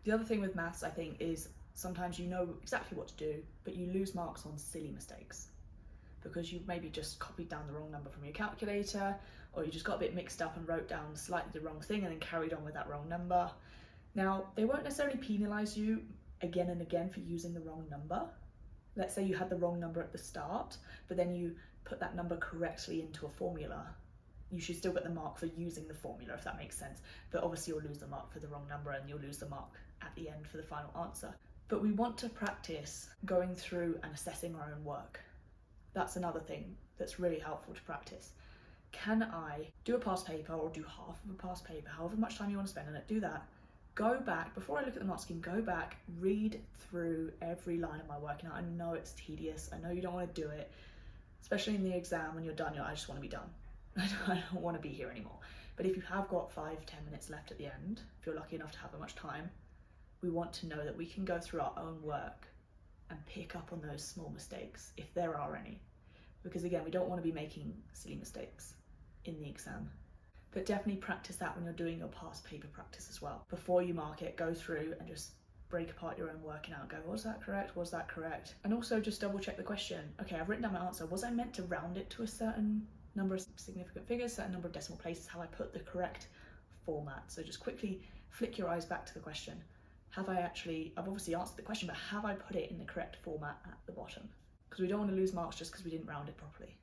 The other thing with maths, I think, is sometimes you know exactly what to do, but you lose marks on silly mistakes because you maybe just copied down the wrong number from your calculator, or you just got a bit mixed up and wrote down slightly the wrong thing and then carried on with that wrong number. Now, they won't necessarily penalise you again and again for using the wrong number. Let's say you had the wrong number at the start, but then you put that number correctly into a formula. You should still get the mark for using the formula, if that makes sense. But obviously you'll lose the mark for the wrong number and you'll lose the mark at the end for the final answer. But we want to practice going through and assessing our own work. That's another thing that's really helpful to practice. Can I do a past paper or do half of a past paper, however much time you want to spend on it, do that. Go back, before I look at the mark scheme, go back, read through every line of my work. Now, I know it's tedious, I know you don't want to do it, especially in the exam when you're done, I just want to be done. I don't want to be here anymore. But if you have got 5-10 minutes left at the end, if you're lucky enough to have that much time, we want to know that we can go through our own work and pick up on those small mistakes, if there are any. Because again, we don't want to be making silly mistakes in the exam. But definitely practice that when you're doing your past paper practice as well. Before you mark it, go through and just break apart your own work and go, was that correct? Was that correct? And also just double check the question. Okay, I've written down my answer. Was I meant to round it to a certain number of significant figures, certain number of decimal places? Have I put the correct format? So just quickly flick your eyes back to the question. I've obviously answered the question, but have I put it in the correct format at the bottom? Because we don't want to lose marks just because we didn't round it properly.